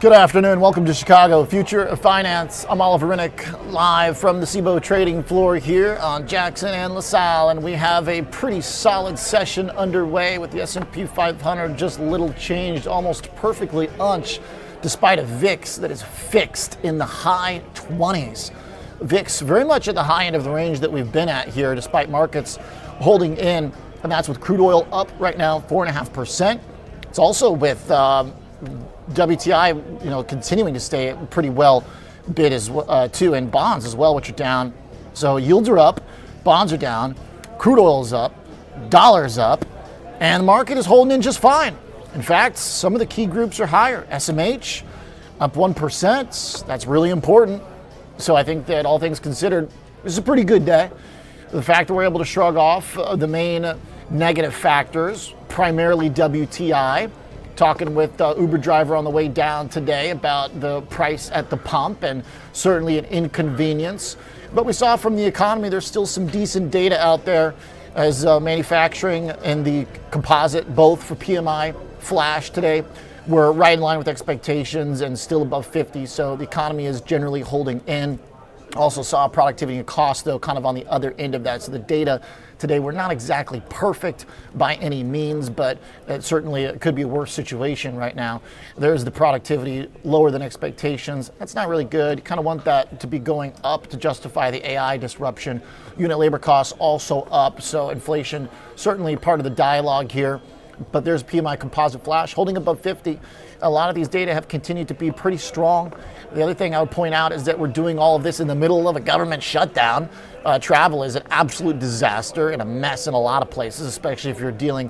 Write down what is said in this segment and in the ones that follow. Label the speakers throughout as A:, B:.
A: Good afternoon. Welcome to Chicago Future of Finance. I'm Oliver Rinnick, live from the CBOE trading floor here on Jackson and LaSalle, and we have a pretty solid session underway with the S&P 500 just little changed, almost perfectly unched, despite a VIX that is fixed in the high 20s. VIX very much at the high end of the range that we've been at here, despite markets holding in, and that's with crude oil up right now 4.5%. It's also with WTI, continuing to stay pretty well bid as too, and bonds as well, which are down. So yields are up, bonds are down, crude oil is up, dollars up, and the market is holding in just fine. In fact, some of the key groups are higher. SMH up 1%. That's really important. So I think that all things considered, this is a pretty good day. The fact that we're able to shrug off the main negative factors, primarily WTI. Talking with Uber driver on the way down today about the price at the pump and certainly an inconvenience. But we saw from the economy there's still some decent data out there as manufacturing and the composite, both for PMI flash today, were right in line with expectations and still above 50. So the economy is generally holding in. Also saw productivity and cost, though, kind of on the other end of that. So the data today were not exactly perfect by any means, but it could be a worse situation right now. There's the productivity lower than expectations. That's not really good. You kind of want that to be going up to justify the AI disruption. Unit labor costs also up, so inflation certainly part of the dialogue here. But there's PMI composite flash holding above 50. A lot of these data have continued to be pretty strong. The other thing I would point out is that we're doing all of this in the middle of a government shutdown. Travel is an absolute disaster and a mess in a lot of places, especially if you're dealing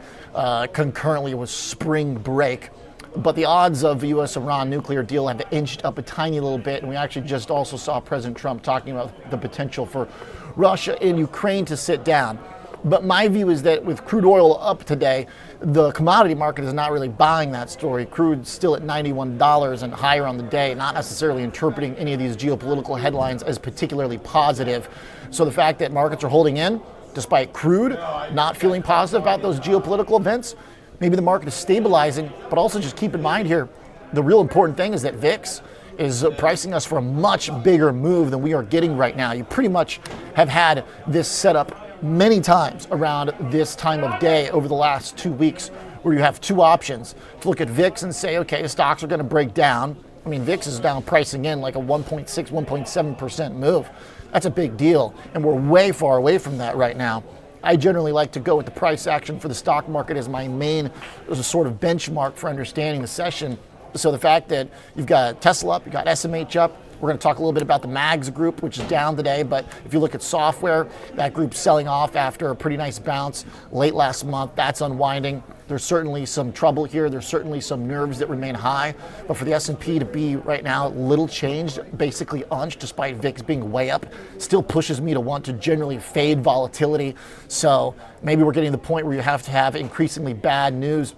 A: concurrently with spring break. But the odds of the U.S.-Iran nuclear deal have inched up a tiny little bit, and we actually just also saw President Trump talking about the potential for Russia and Ukraine to sit down. But my view is that with crude oil up today, the commodity market is not really buying that story. Crude's still at $91 and higher on the day, not necessarily interpreting any of these geopolitical headlines as particularly positive. So the fact that markets are holding in, despite crude not feeling positive about those geopolitical events, maybe the market is stabilizing, but also just keep in mind here, the real important thing is that VIX is pricing us for a much bigger move than we are getting right now. You pretty much have had this set up many times around this time of day over the last 2 weeks, where you have two options to look at VIX and say, okay, stocks are going to break down. I mean, VIX is down pricing in like a 1.6, 1.7% move. That's a big deal, and we're way far away from that right now. I generally like to go with the price action for the stock market as my main sort of benchmark for understanding the session. So the fact that you've got Tesla up, you've got SMH up. We're going to talk a little bit about the MAGS group, which is down today, but if you look at software, that group's selling off after a pretty nice bounce late last month. That's unwinding. There's certainly some trouble here. There's certainly some nerves that remain high, but for the S&P to be right now little changed, basically unched, despite VIX being way up, still pushes me to want to generally fade volatility. So maybe we're getting to the point where you have to have increasingly bad news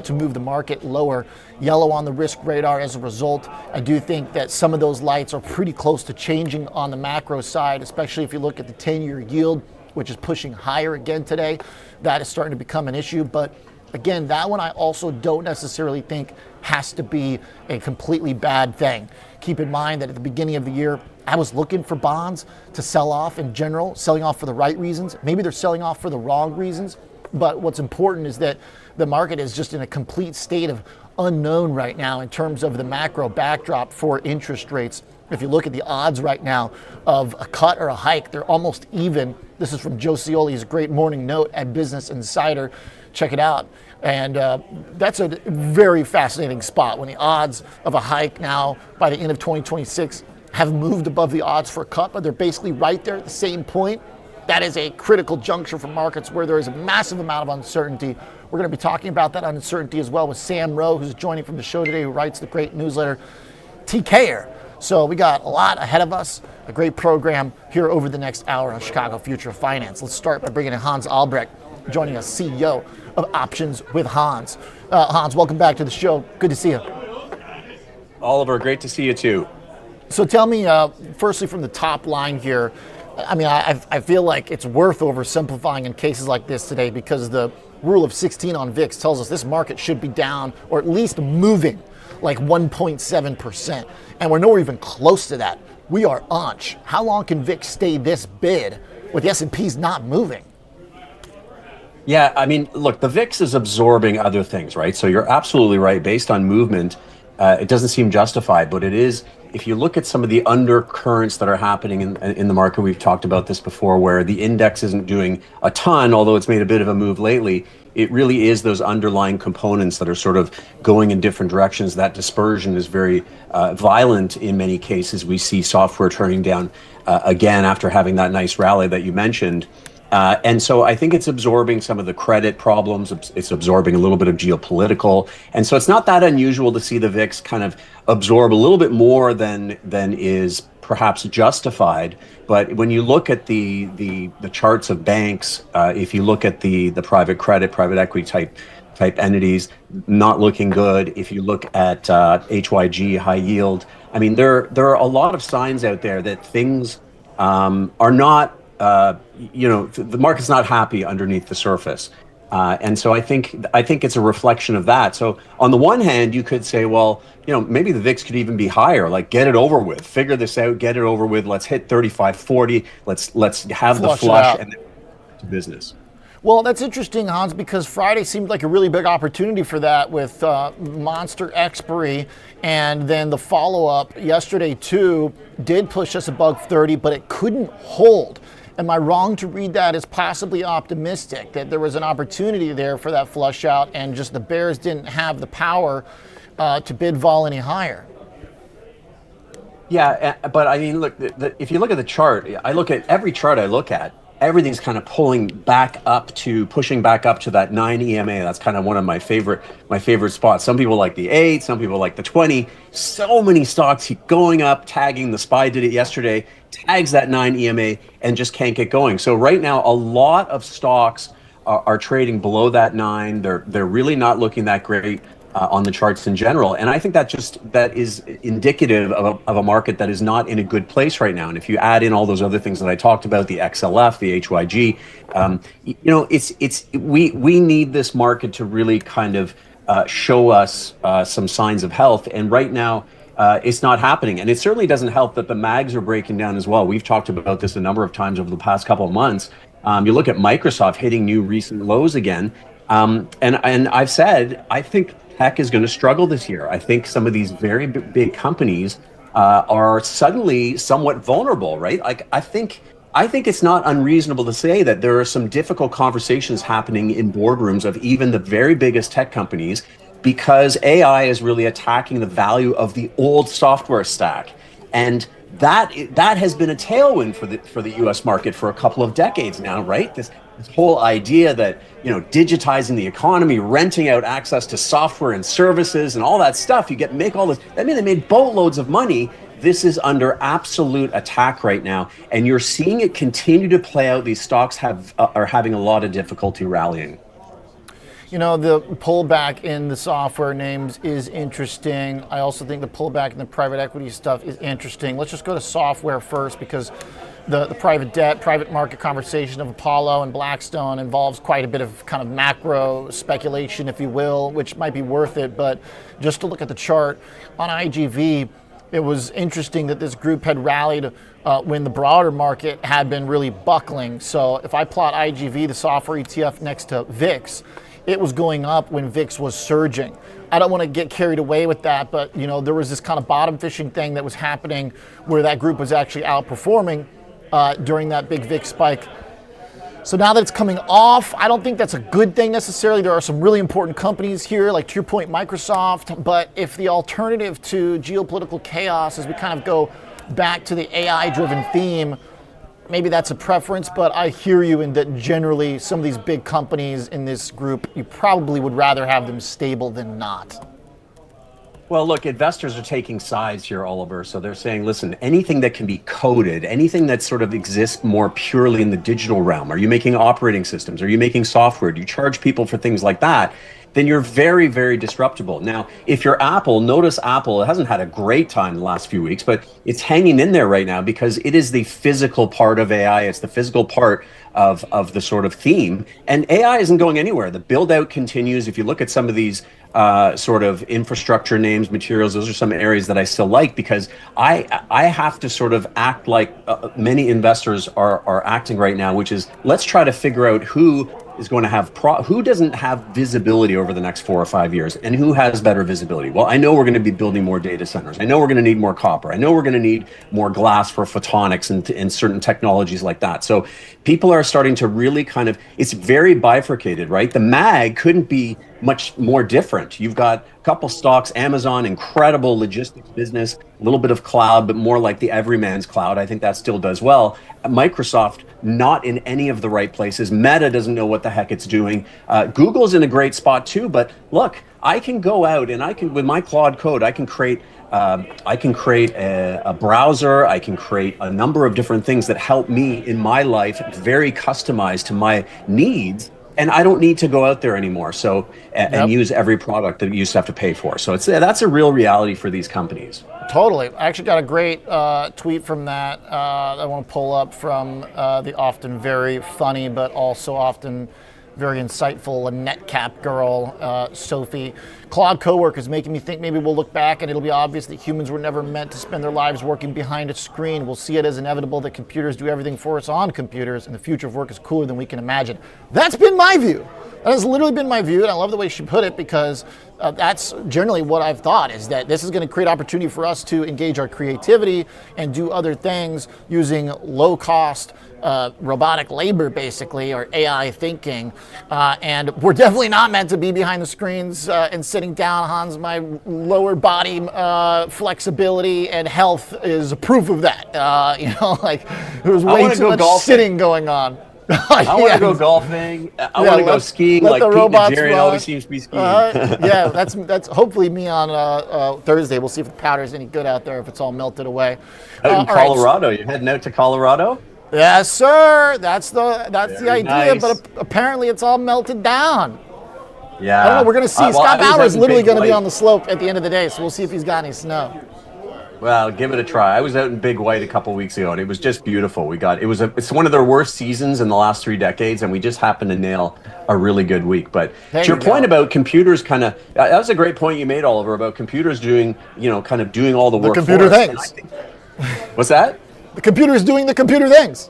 A: to move the market lower. Yellow on the risk radar as a result. I do think that some of those lights are pretty close to changing on the macro side, especially if you look at the 10-year yield, which is pushing higher again today. That is starting to become an issue. But again, that one I also don't necessarily think has to be a completely bad thing. Keep in mind that at the beginning of the year, I was looking for bonds to sell off in general, selling off for the right reasons. Maybe they're selling off for the wrong reasons. But what's important is that the market is just in a complete state of unknown right now in terms of the macro backdrop for interest rates. If you look at the odds right now of a cut or a hike, they're almost even. This is from Joe Cioli's great morning note at Business Insider. Check it out. And that's a very fascinating spot when the odds of a hike now by the end of 2026 have moved above the odds for a cut, but they're basically right there at the same point. That is a critical juncture for markets where there is a massive amount of uncertainty. We're going to be talking about that uncertainty as well with Sam Rowe, who's joining from the show today, who writes the great newsletter TKer. So we got a lot ahead of us, a great program here over the next hour on Chicago Future of Finance. Let's start by bringing in Hans Albrecht, joining us, CEO of Options with Hans. Hans, welcome back to the show. Good to see you.
B: Oliver, great to see you too.
A: So tell me, firstly from the top line here, I mean, I feel like it's worth oversimplifying in cases like this today because the rule of 16 on VIX tells us this market should be down or at least moving like 1.7%. And we're nowhere even close to that. We are onch. How long can VIX stay this bid with the S&Ps not moving?
B: Yeah, I mean, look, the VIX is absorbing other things, right? So you're absolutely right. Based on movement, it doesn't seem justified, but it is. If you look at some of the undercurrents that are happening in the market, we've talked about this before, where the index isn't doing a ton, although it's made a bit of a move lately. It really is those underlying components that are sort of going in different directions. That dispersion is very violent in many cases. We see software turning down again after having that nice rally that you mentioned. And so I think it's absorbing some of the credit problems. It's absorbing a little bit of geopolitical. And so it's not that unusual to see the VIX kind of absorb a little bit more than is perhaps justified. But when you look at the charts of banks, if you look at the private credit, private equity type entities, not looking good. If you look at HYG, high yield, I mean, there are a lot of signs out there that things are not. The market's not happy underneath the surface. And so I think it's a reflection of that. So on the one hand, you could say, well, maybe the VIX could even be higher, like get it over with, figure this out, get it over with. Let's hit 35, 40. Let's have the flush and then to business.
A: Well, that's interesting, Hans, because Friday seemed like a really big opportunity for that with monster expiry, and then the follow-up yesterday too did push us above 30, but it couldn't hold. Am I wrong to read that as possibly optimistic, that there was an opportunity there for that flush out and just the bears didn't have the power to bid vol any higher?
B: Yeah, but I mean, look, if you look at the chart, I look at every chart I look at, everything's kind of pushing back up to that 9 EMA. That's kind of one of my favorite spots. Some people like the 8, some people like the 20. So many stocks keep going up, tagging. The SPY did it yesterday, tags that 9 EMA and just can't get going. So right now, a lot of stocks are trading below that 9. They're really not looking that great on the charts in general. And I think that is indicative of a market that is not in a good place right now. And if you add in all those other things that I talked about, the XLF, the HYG, we need this market to really kind of show us some signs of health. And right now, it's not happening. And it certainly doesn't help that the mags are breaking down as well. We've talked about this a number of times over the past couple of months. You look at Microsoft hitting new recent lows again. And I've said, I think tech is going to struggle this year. I think some of these very big companies are suddenly somewhat vulnerable, right? Like I think it's not unreasonable to say that there are some difficult conversations happening in boardrooms of even the very biggest tech companies, because AI is really attacking the value of the old software stack. And that has been a tailwind for the US market for a couple of decades now, right? This whole idea that, digitizing the economy, renting out access to software and services and all that stuff, make all this. I mean, they made boatloads of money. This is under absolute attack right now. And you're seeing it continue to play out. These stocks are having a lot of difficulty rallying.
A: The pullback in the software names is interesting. I also think the pullback in the private equity stuff is interesting. Let's just go to software first, because the private debt, private market conversation of Apollo and Blackstone involves quite a bit of kind of macro speculation, if you will, which might be worth it. But just to look at the chart on IGV, it was interesting that this group had rallied when the broader market had been really buckling. So if I plot IGV, the software ETF, next to VIX, it was going up when VIX was surging. I don't want to get carried away with that, but there was this kind of bottom fishing thing that was happening where that group was actually outperforming during that big VIX spike. So now that it's coming off, I don't think that's a good thing necessarily. There are some really important companies here, like to your point, Microsoft. But if the alternative to geopolitical chaos is we kind of go back to the AI-driven theme, maybe that's a preference, but I hear you in that generally some of these big companies in this group, you probably would rather have them stable than not.
B: Well, look, investors are taking sides here, Oliver. So they're saying, listen, anything that can be coded, anything that sort of exists more purely in the digital realm, are you making operating systems? Are you making software? Do you charge people for things like that? then you're very, very disruptible. Now, if you're Apple, notice Apple, it hasn't had a great time the last few weeks, but it's hanging in there right now because it is the physical part of AI. It's the physical part of the sort of theme. And AI isn't going anywhere. The build out continues. If you look at some of these sort of infrastructure names, materials, those are some areas that I still like because I have to sort of act like many investors are acting right now, which is let's try to figure out who is going to have who doesn't have visibility over the next 4 or 5 years and who has better visibility. Well, I know we're going to be building more data centers. I know we're going to need more copper. I know we're going to need more glass for photonics and certain technologies like that. So people are starting to really kind of, it's very bifurcated, right? The mag couldn't be much more different. You've got a couple stocks, Amazon, incredible logistics business, a little bit of cloud, but more like the everyman's cloud. I think that still does well. Microsoft, not in any of the right places. Meta doesn't know what the heck it's doing. Google's in a great spot too, but look, I can go out and I can, with my Claude code, I can create a browser. I can create a number of different things that help me in my life, very customized to my needs. And I don't need to go out there anymore. So and use every product that you used to have to pay for. So that's a real reality for these companies.
A: Totally. I actually got a great tweet from that. I want to pull up from the often very funny, but also often very insightful NetCap girl, Sophie. Claude Cowork is making me think maybe we'll look back and it'll be obvious that humans were never meant to spend their lives working behind a screen. We'll see it as inevitable that computers do everything for us on computers, and the future of work is cooler than we can imagine. That's been my view. That has literally been my view, and I love the way she put it because that's generally what I've thought, is that this is going to create opportunity for us to engage our creativity and do other things using low-cost robotic labor, basically, or AI thinking. And we're definitely not meant to be behind the screens and sitting down. Hans, my lower body flexibility and health is proof of that. Like there was way too much sitting going on.
B: I want to go golfing. I want to go skiing. Like Pete Najarian always seems to be skiing.
A: Yeah, that's hopefully me on Thursday. We'll see if the powder's any good out there, if it's all melted away.
B: Out in Colorado, you're heading out to Colorado?
A: Yes, sir. That's the idea,
B: nice.
A: but apparently it's all melted down.
B: Yeah.
A: I don't know. We're gonna see. Scott Bauer is literally going to be
B: White.
A: On the slope at the end of the day, so we'll see if he's got any snow.
B: Well, give it a try. I was out in Big White a couple weeks ago, and it was just beautiful. It's one of their worst seasons in the last 3 decades, and we just happened to nail a really good week. But to your point about computers, that was a great point you made, Oliver, about computers doing, kind of doing all the work.
A: The computer things.
B: What's that?
A: The computer is doing the computer things.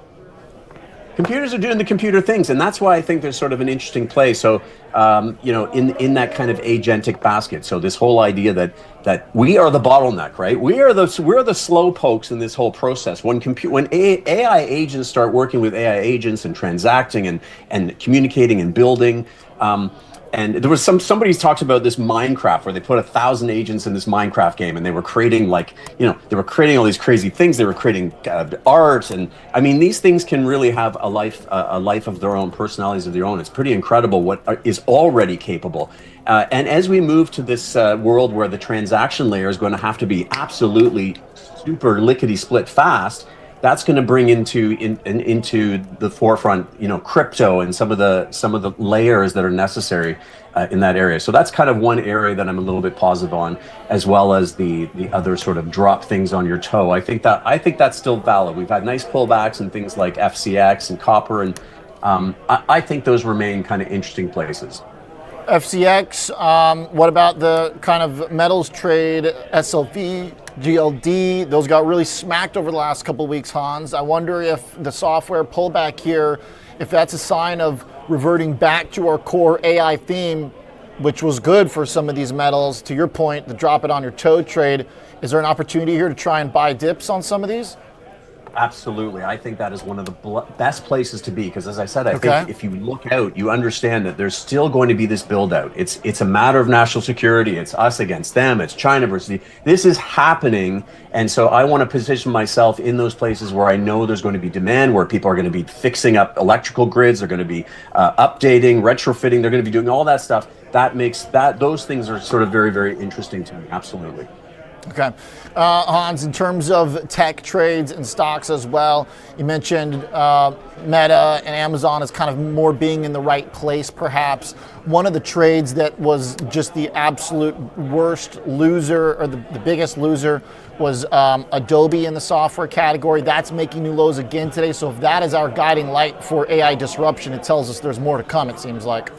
B: Computers are doing the computer things, and that's why I think there's sort of an interesting play. So, in that kind of agentic basket. So this whole idea that we are the bottleneck, right? We're the slow pokes in this whole process. When AI agents start working with AI agents and transacting and communicating and building. And there was somebody's talked about this Minecraft where they put 1,000 agents in this Minecraft game, and they were creating they were creating all these crazy things. They were creating art, and I mean these things can really have a life of their own, personalities of their own. It's pretty incredible what is already capable. And as we move to this world where the transaction layer is going to have to be absolutely super lickety split fast, that's going to bring into the forefront, crypto and some of the layers that are necessary in that area. So that's kind of one area that I'm a little bit positive on, as well as the other sort of drop things on your toe. I think that's still valid. We've had nice pullbacks and things like FCX and copper, and I think those remain kind of interesting places.
A: FCX, what about the kind of metals trade, SLV, GLD? Those got really smacked over the last couple of weeks, Hans. I wonder if the software pullback here, if that's a sign of reverting back to our core AI theme, which was good for some of these metals. To your point, the drop it on your toe trade, is there an opportunity here to try and buy dips on some of these?
B: Absolutely. I think that is one of the best places to be, because as I said, I think if you look out, you understand that there's still going to be this build out. It's a matter of national security. It's us against them. It's China versus this is happening. And so I want to position myself in those places where I know there's going to be demand, where people are going to be fixing up electrical grids. They're going to be updating, retrofitting. They're going to be doing all that stuff. That makes those things are sort of very, very interesting to me. Absolutely.
A: Okay. Hans, in terms of tech trades and stocks as well, you mentioned Meta and Amazon as kind of more being in the right place, perhaps. One of the trades that was just the absolute worst loser, or the biggest loser, was Adobe in the software category. That's making new lows again today. So if that is our guiding light for AI disruption, it tells us there's more to come, it seems like.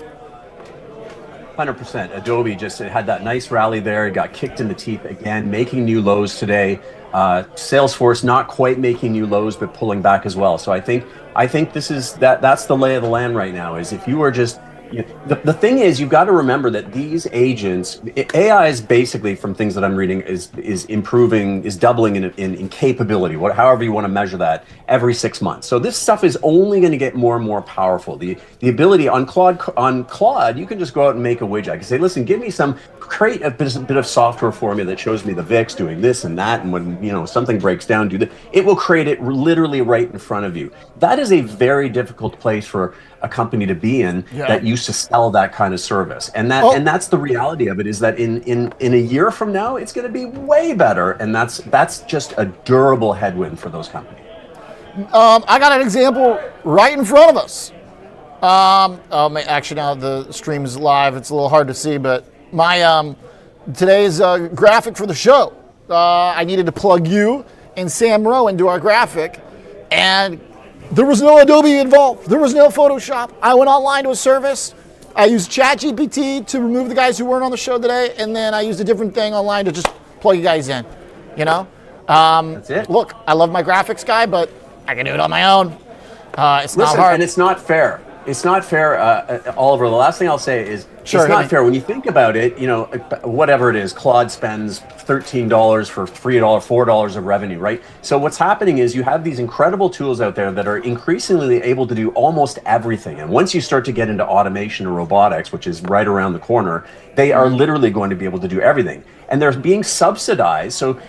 B: 100%. Adobe just had that nice rally there. It got kicked in the teeth again, making new lows today. Salesforce not quite making new lows, but pulling back as well. So I think this is that's the lay of the land right now. Is if you are just the thing is, you've got to remember that these agents, AI is basically, from things that I'm reading, is improving, is doubling in capability, however you want to measure that, every 6 months. So this stuff is only going to get more and more powerful. The ability on Claude, you can just go out and make a widget. I can say, listen, create a bit of software for me that shows me the VIX doing this and that, and when something breaks down, do that. It will create it literally right in front of you. That is a very difficult place for a company to be in that used to sell that kind of service, and that's the reality of it. Is that in a year from now, it's going to be way better, and that's just a durable headwind for those companies.
A: I got an example right in front of us. Actually, now the stream is live. It's a little hard to see, but my today's graphic for the show. I needed to plug you and Sam Rowe into our graphic, and there was no Adobe involved. There was no Photoshop. I went online to a service. I used ChatGPT to remove the guys who weren't on the show today, and then I used a different thing online to just plug you guys in. That's it. Look, I love my graphics guy, but I can do it on my own. It's not hard.
B: And it's not fair. It's not fair, Oliver. The last thing I'll say is it's not fair. When you think about it, whatever it is, Claude spends $13 for $4 of revenue, right? So what's happening is you have these incredible tools out there that are increasingly able to do almost everything. And once you start to get into automation or robotics, which is right around the corner, they are literally going to be able to do everything. And they're being subsidized. So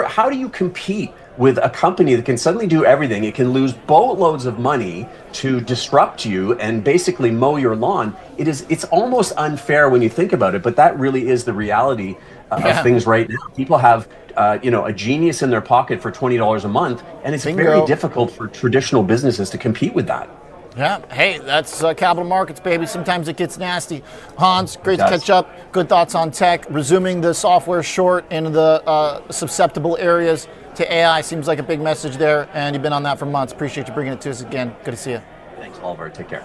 B: how do you compete with a company that can suddenly do everything? It can lose boatloads of money to disrupt you and basically mow your lawn. It's almost unfair when you think about it, but that really is the reality of things right now. People have a genius in their pocket for $20 a month, and it's very difficult for traditional businesses to compete with that.
A: Yeah, hey, that's capital markets, baby. Sometimes it gets nasty. Hans, great to catch up. Good thoughts on tech. Resuming the software short in the susceptible areas to AI seems like a big message there, and you've been on that for months. Appreciate you bringing it to us again. Good to see you.
B: Thanks, Oliver. Take care.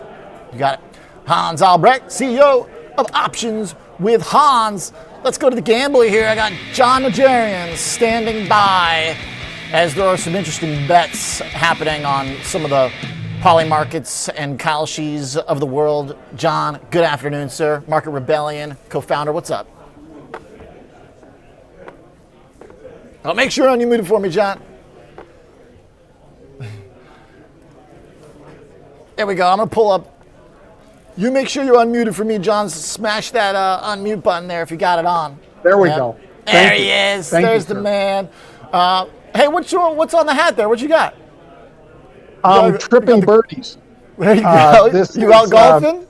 A: You got it. Hans Albrecht, CEO of Options with Hans. Let's go to the gambler here. I got John Najarian standing by, as there are some interesting bets happening on some of the Poly Markets and Kalshis of the world. John, good afternoon, sir. Market Rebellion co-founder, what's up? I'll make sure you're unmuted for me, John. There we go. I'm going to pull up. You make sure you're unmuted for me, John. Smash that unmute button there if you got it on.
C: There we go.
A: There he is. There's the man. Hey, what's on the hat there? What you got?
C: Tripping birdies.
A: There you go. You out golfing?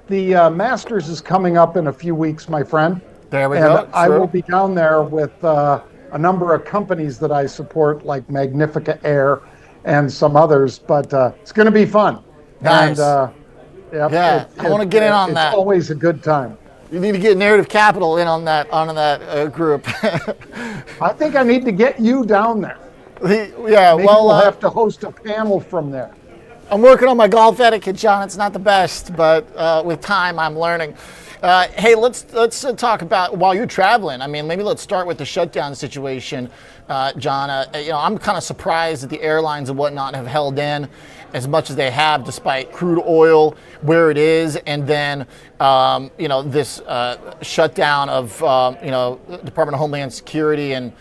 C: The Masters is coming up in a few weeks, my friend.
A: There we go.
C: I will be down there with a number of companies that I support, like Magnifica Air and some others. But it's going to be fun.
A: Nice.
C: And,
A: I want to get in on that.
C: It's always a good time.
A: You need to get Narrative Capital in on that group.
C: I think I need to get you down there. Maybe we'll have to host a panel from there.
A: I'm working on my golf etiquette, John. It's not the best, but with time, I'm learning. Hey, let's talk about, while you're traveling, maybe let's start with the shutdown situation, John. I'm kind of surprised that the airlines and whatnot have held in as much as they have, despite crude oil where it is, and then this shutdown of Department of Homeland Security and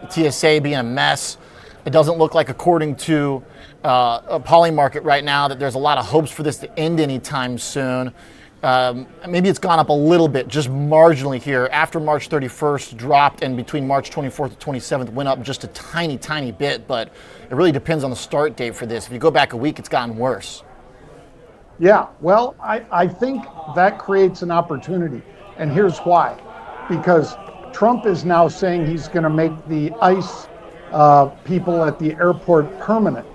A: TSA being a mess. It doesn't look like, according to a Poly Market right now, that there's a lot of hopes for this to end anytime soon. Maybe it's gone up a little bit, just marginally here. After March 31st dropped, and between March 24th and 27th went up just a tiny, tiny bit, but it really depends on the start date for this. If you go back a week, it's gotten worse.
C: Yeah, well, I think that creates an opportunity, and here's why. Because Trump is now saying he's going to make the ICE people at the airport permanent.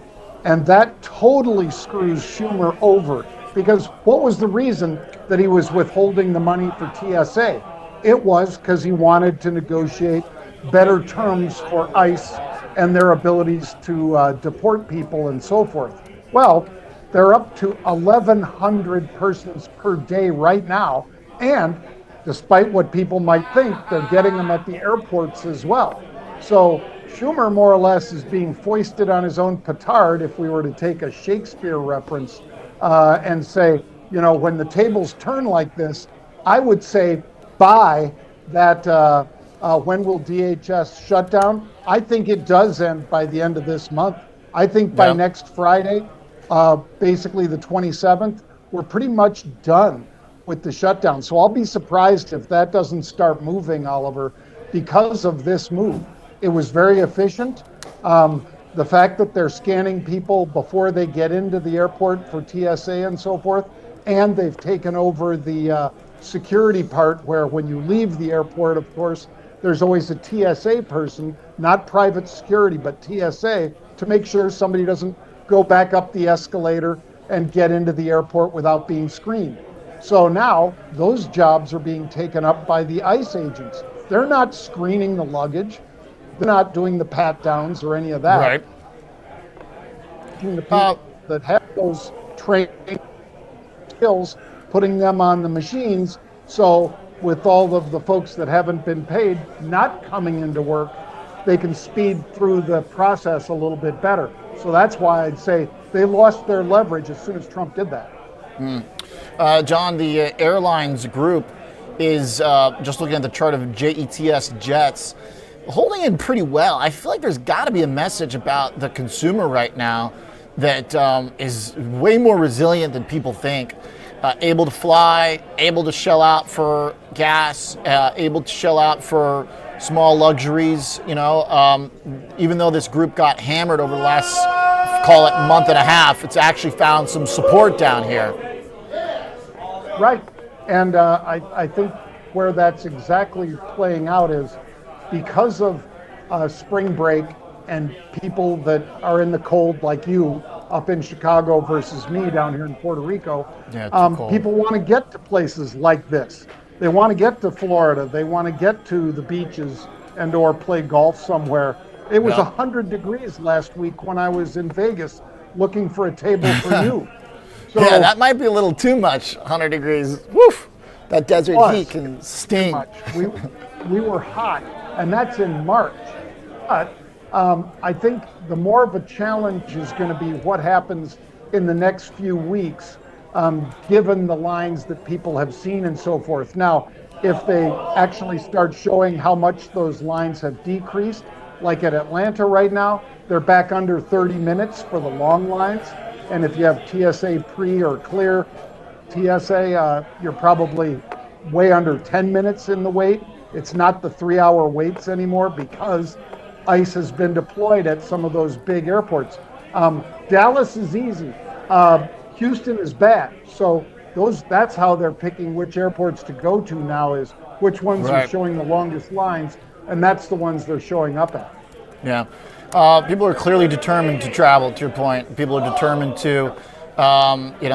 C: And that totally screws Schumer over, because what was the reason that he was withholding the money for TSA? It was because he wanted to negotiate better terms for ICE and their abilities to deport people and so forth. Well, they're up to 1,100 persons per day right now. And despite what people might think, they're getting them at the airports as well. So Schumer more or less is being foisted on his own petard, if we were to take a Shakespeare reference and say, you know, when the tables turn like this, I would say buy that when will DHS shut down? I think it does end by the end of this month. I think by next Friday, basically the 27th, we're pretty much done with the shutdown. So I'll be surprised if that doesn't start moving, Oliver, because of this move. It was very efficient. The fact that they're scanning people before they get into the airport for TSA and so forth, and they've taken over the security part where when you leave the airport, of course, there's always a TSA person, not private security, but TSA, to make sure somebody doesn't go back up the escalator and get into the airport without being screened. So now those jobs are being taken up by the ICE agents. They're not screening the luggage. They're not doing the pat downs or any of that.
A: Right.
C: The people that have those training skills, putting them on the machines. So with all of the folks that haven't been paid not coming into work, they can speed through the process a little bit better. So that's why I'd say they lost their leverage as soon as Trump did that.
A: John, the airlines group is just looking at the chart of JETS jets, holding in pretty well. I feel like there's got to be a message about the consumer right now that is way more resilient than people think. Able to fly, able to shell out for gas, able to shell out for small luxuries. You know, even though this group got hammered over the last, call it, month and a half, it's actually found some support down here.
C: Right. And I think where that's exactly playing out is because of spring break and people that are in the cold like you up in Chicago versus me down here in Puerto Rico, people want to get to places like this. They want to get to Florida. They want to get to the beaches and or play golf somewhere. It was 100 degrees last week when I was in Vegas looking for a table for you. So,
A: yeah, that might be a little too much, 100 degrees. Woof! That desert heat can sting.
C: We were hot, and that's in March. But I think the more of a challenge is going to be what happens in the next few weeks, given the lines that people have seen and so forth. Now, if they actually start showing how much those lines have decreased, like at Atlanta right now, they're back under 30 minutes for the long lines. And if you have TSA pre or clear TSA, you're probably way under 10 minutes in the wait. It's not the 3-hour waits anymore because ICE has been deployed at some of those big airports. Dallas is easy. Houston is bad. So that's how they're picking which airports to go to now, is which ones are showing the longest lines, and that's the ones they're showing up at.
A: Yeah. People are clearly determined to travel, to your point. People are determined to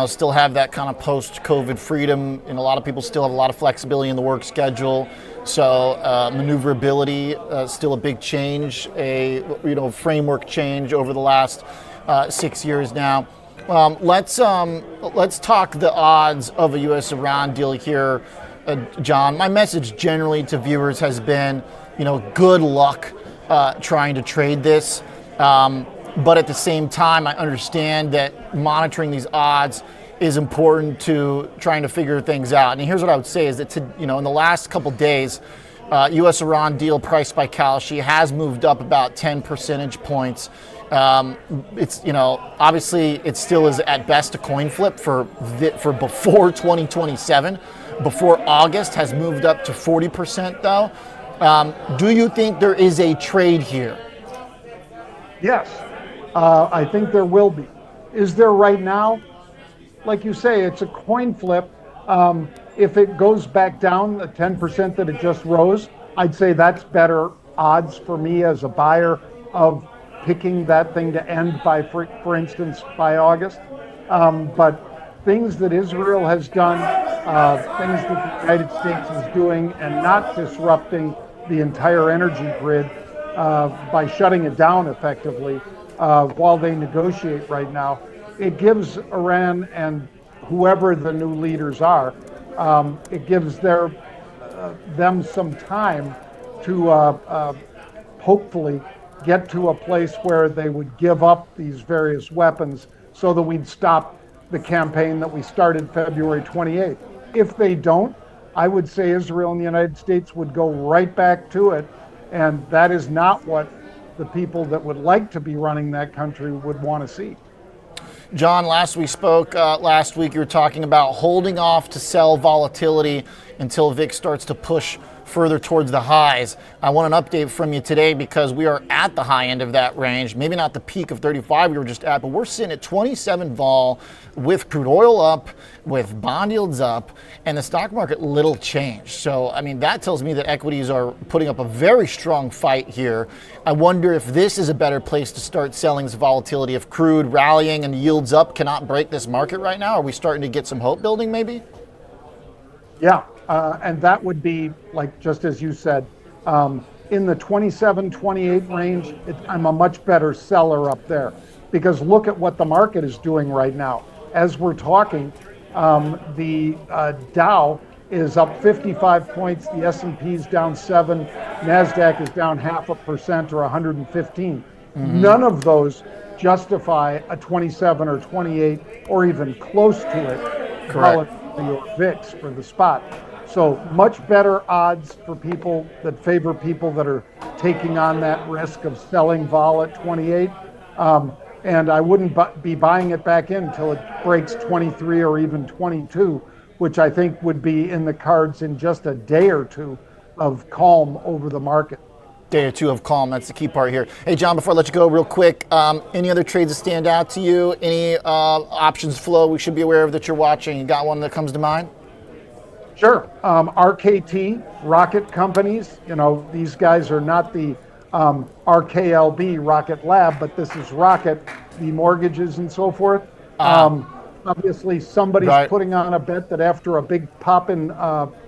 A: still have that kind of post-COVID freedom, and a lot of people still have a lot of flexibility in the work schedule. So maneuverability still a big change, a framework change over the last 6 years now. Let's talk the odds of a U.S.-Iran deal here, John. My message generally to viewers has been, good luck trying to trade this. But at the same time, I understand that monitoring these odds is important to trying to figure things out. And here's what I would say is that, in the last couple days, U.S.-Iran deal priced by Kalshi has moved up about 10 percentage points. It's, obviously it still is at best a coin flip for before 2027. Before August has moved up to 40% though. Do you think there is a trade here?
C: Yes, I think there will be. Is there right now? Like you say, it's a coin flip. If it goes back down the 10% that it just rose, I'd say that's better odds for me as a buyer of picking that thing to end by, for instance, by August. But things that Israel has done, things that the United States is doing, and not disrupting the entire energy grid by shutting it down effectively while they negotiate right now, it gives Iran and whoever the new leaders are, it gives them some time to hopefully get to a place where they would give up these various weapons so that we'd stop the campaign that we started February 28th. If they don't, I would say Israel and the United States would go right back to it. And that is not what the people that would like to be running that country would want to see.
A: John, last week you were talking about holding off to sell volatility until VIX starts to push further towards the highs. I want an update from you today because we are at the high end of that range, maybe not the peak of 35 we were just at, but we're sitting at 27 vol with crude oil up, with bond yields up, and the stock market little change. So, I mean, that tells me that equities are putting up a very strong fight here. I wonder if this is a better place to start selling this volatility. If crude rallying and yields up cannot break this market right now, are we starting to get some hope building maybe?
C: Yeah, and that would be, like, just as you said, in the 27, 28 range, I'm a much better seller up there. Because look at what the market is doing right now. As we're talking, the Dow is up 55 points, the S&P is down 7, NASDAQ is down 0.5% or 115. None of those justify a 27 or 28 or even close to it.
A: Correct.
C: Your VIX for the spot. So much better odds for people that favor people that are taking on that risk of selling vol at 28. And I wouldn't be buying it back in until it breaks 23 or even 22, which I think would be in the cards in just a day or two of calm over the market.
A: Day or two of calm, that's the key part here. Hey, John, before I let you go real quick, any other trades that stand out to you? Any options flow we should be aware of that you're watching? You got one that comes to mind?
C: Sure. RKT, Rocket Companies, these guys are not the RKLB, Rocket Lab, but this is Rocket, the mortgages and so forth. Obviously, somebody's putting on a bet that after a big pop in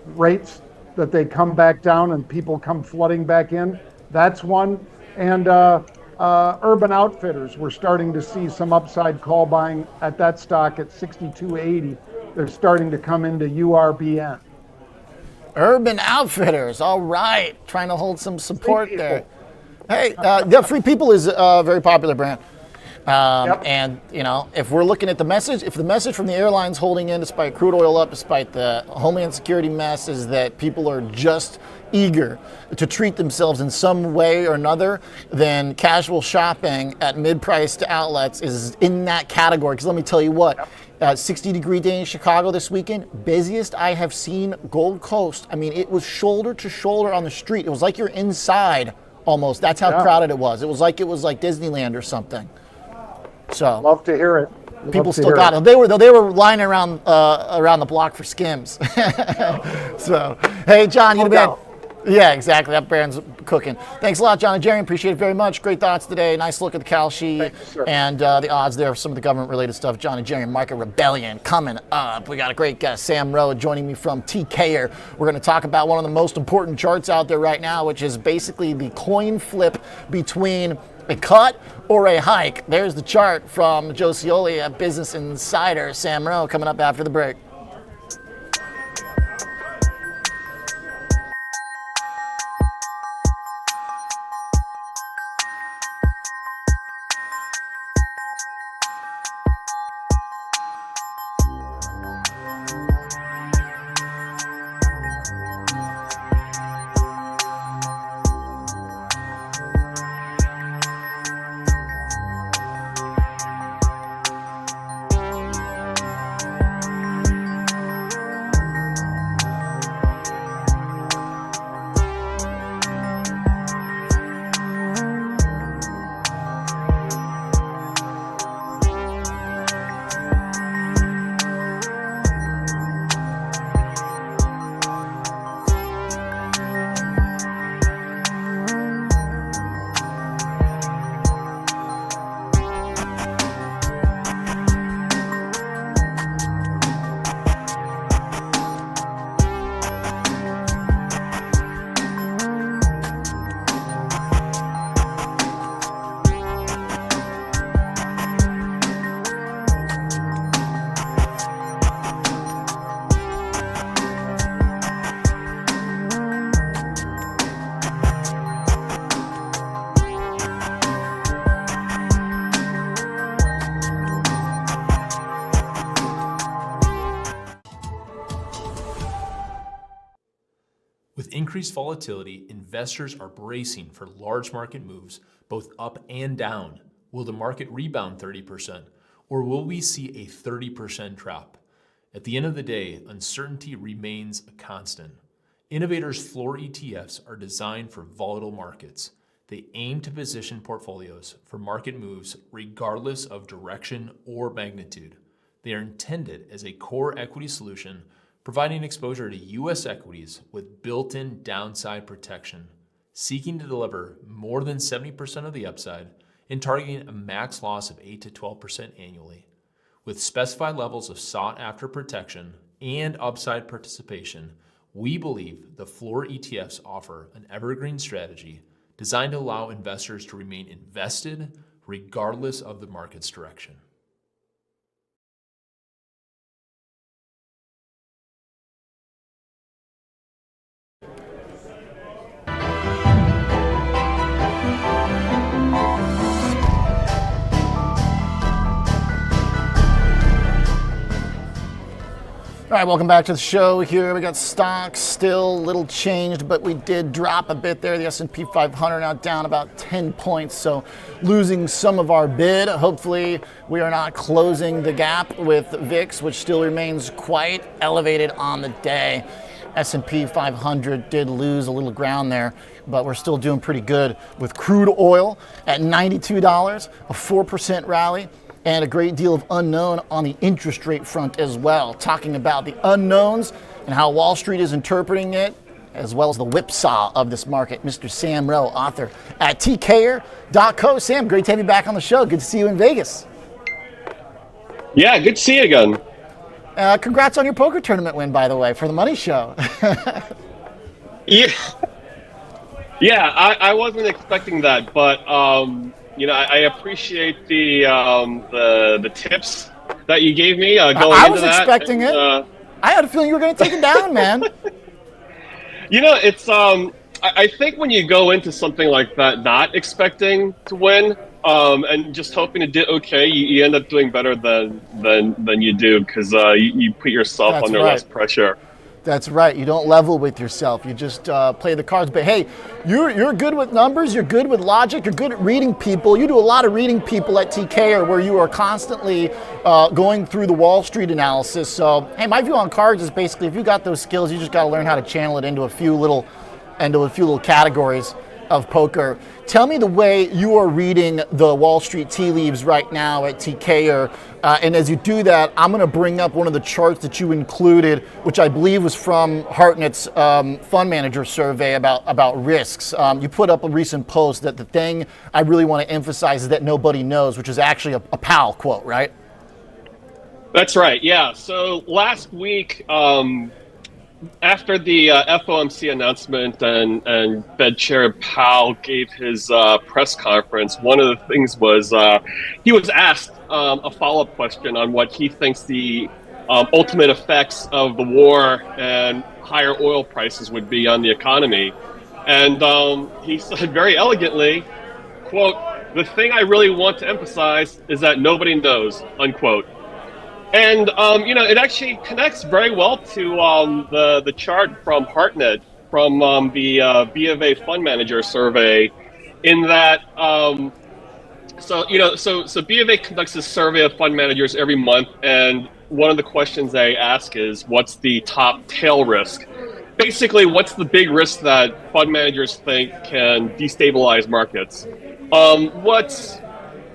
C: rates, that they come back down and people come flooding back in. That's one. And Urban Outfitters, we're starting to see some upside call buying at that stock at 62.80. They're starting to come into URBN.
A: Urban Outfitters, all right. Trying to hold some support there. Hey, Free People is a very popular brand. And, if we're looking at the message, if the message from the airlines holding in despite crude oil up, despite the Homeland Security mess, is that people are just eager to treat themselves in some way or another, then casual shopping at mid-priced outlets is in that category. Because let me tell you what, 60-degree day in Chicago this weekend, busiest I have seen Gold Coast. I mean, it was shoulder to shoulder on the street. It was like you're inside almost. That's how crowded it was. It was like Disneyland or something. So
C: love to hear it.
A: People still got it. They were lining around the block for Skims. So, hey, John, you bet. Yeah, exactly. That brand's cooking. Thanks a lot, John Najarian. Appreciate it very much. Great thoughts today. Nice look at the Cal sheet and the odds there for some of the government-related stuff. John Najarian, Market Rebellion coming up. We got a great guest, Sam Rowe, joining me from TKer. We're going to talk about one of the most important charts out there right now, which is basically the coin flip between a cut or a hike. There's the chart from Joe Scioli at Business Insider. Sam Rowe coming up after the break.
D: With increased volatility, investors are bracing for large market moves, both up and down. Will the market rebound 30%, or will we see a 30% drop? At the end of the day, uncertainty remains a constant. Innovator's floor ETFs are designed for volatile markets. They aim to position portfolios for market moves regardless of direction or magnitude. They are intended as a core equity solution, providing exposure to U.S. equities with built-in downside protection, seeking to deliver more than 70% of the upside and targeting a max loss of 8 to 12% annually. With specified levels of sought-after protection and upside participation, we believe the floor ETFs offer an evergreen strategy designed to allow investors to remain invested regardless of the market's direction.
A: All right, welcome back to the show here. We got stocks still a little changed, but we did drop a bit there. The S&P 500 now down about 10 points, so losing some of our bid. Hopefully we are not closing the gap with VIX, which still remains quite elevated on the day. S&P 500 did lose a little ground there, but we're still doing pretty good with crude oil at $92, a 4% rally. And a great deal of unknown on the interest rate front as well, talking about the unknowns and how Wall Street is interpreting it, as well as the whipsaw of this market. Mr. Sam Rowe, author at tkayer.co. Sam, great to have you back on the show. Good to see you in Vegas.
E: Yeah, good to see you again.
A: Congrats on your poker tournament win, by the way, for the Money Show.
E: Yeah, I wasn't expecting that, but I appreciate the tips that you gave me going into that.
A: I was expecting it. I had a feeling you were going to take it down, man.
E: It's I think when you go into something like that not expecting to win and just hoping to do okay, you end up doing better than you do because you put yourself under less pressure.
A: That's right. You don't level with yourself. You just play the cards. But hey, you're good with numbers. You're good with logic. You're good at reading people. You do a lot of reading people at TK, where you are constantly going through the Wall Street analysis. So hey, my view on cards is basically if you got those skills, you just got to learn how to channel it into a few little categories of poker. Tell me the way you are reading the Wall Street tea leaves right now at TK. And as you do that, I'm going to bring up one of the charts that you included, which I believe was from Hartnett's fund manager survey about risks. You put up a recent post that the thing I really want to emphasize is that nobody knows, which is actually a Powell quote, right?
E: That's right, yeah. So last week, after the FOMC announcement and Fed Chair Powell gave his press conference, one of the things was he was asked a follow-up question on what he thinks the ultimate effects of the war and higher oil prices would be on the economy. And he said very elegantly, quote, "The thing I really want to emphasize is that nobody knows," unquote. And, it actually connects very well to the chart from Hartnett from the B of A fund manager survey in that, so B of A conducts this survey of fund managers every month. And one of the questions they ask is, what's the top tail risk? Basically, what's the big risk that fund managers think can destabilize markets? What's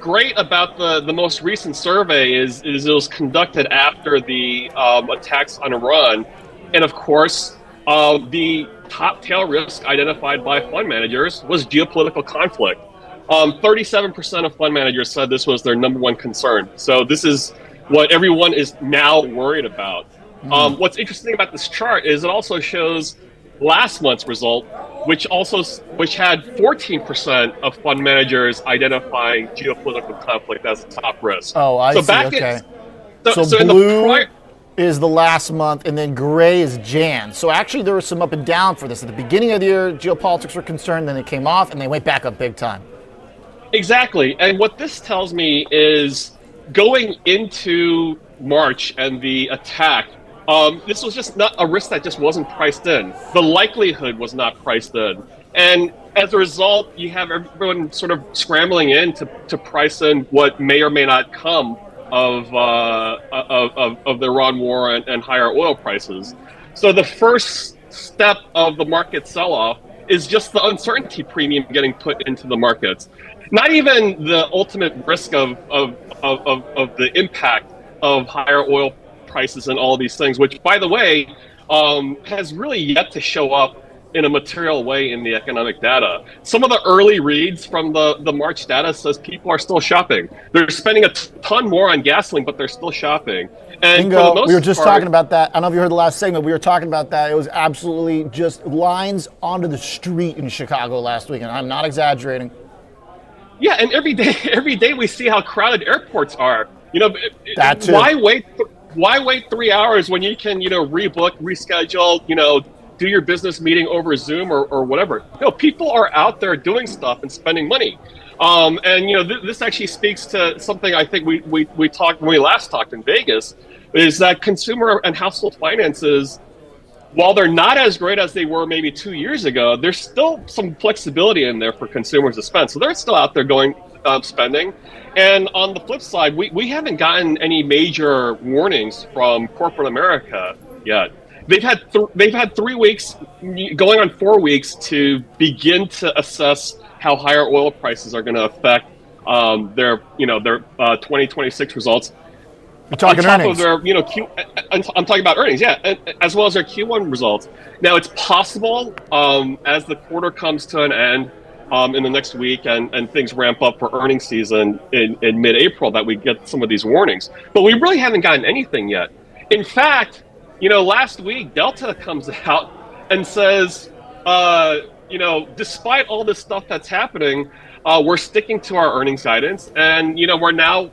E: great about the most recent survey is it was conducted after the attacks on Iran, and of course the top tail risk identified by fund managers was geopolitical conflict. 37% of fund managers said this was their number one concern. So this is what everyone is now worried about. What's interesting about this chart is it also shows last month's result, which had 14% of fund managers identifying geopolitical conflict as a top risk.
A: Oh, I see. Okay. So blue is the last month, and then gray is Jan. So actually, there was some up and down for this. At the beginning of the year, geopolitics were concerned, then they came off, and they went back up big time.
E: Exactly. And what this tells me is going into March and the attack, This was just not a risk that just wasn't priced in. The likelihood was not priced in. And as a result, you have everyone sort of scrambling in to price in what may or may not come of the Iran war and higher oil prices. So the first step of the market sell-off is just the uncertainty premium getting put into the markets. Not even the ultimate risk of the impact of higher oil prices and all of these things, which, by the way, has really yet to show up in a material way in the economic data. Some of the early reads from the March data says people are still shopping. They're spending a ton more on gasoline, but they're still shopping. And
A: Bingo.
E: for the most
A: We were just
E: part,
A: talking about that. I don't know if you heard the last segment. We were talking about that. It was absolutely just lines onto the street in Chicago last week, and I'm not exaggerating.
E: yeah, and every day we see how crowded airports are.
A: That too.
E: Why wait 3 hours when you can, rebook, reschedule, do your business meeting over Zoom or whatever? No, people are out there doing stuff and spending money. This actually speaks to something I think we talked when we last talked in Vegas, is that consumer and household finances, while they're not as great as they were maybe 2 years ago, there's still some flexibility in there for consumers to spend. So they're still out there going spending. And on the flip side, we haven't gotten any major warnings from corporate America yet. They've had 3 weeks, going on 4 weeks, to begin to assess how higher oil prices are going to affect their 2026 results.
A: We're talking
E: on top
A: earnings.
E: of their, I'm talking about earnings, yeah, as well as their Q1 results. Now, it's possible as the quarter comes to an end in the next week and things ramp up for earnings season in mid-April that we get some of these warnings. But we really haven't gotten anything yet. In fact, last week, Delta comes out and says, despite all this stuff that's happening, we're sticking to our earnings guidance, and we're now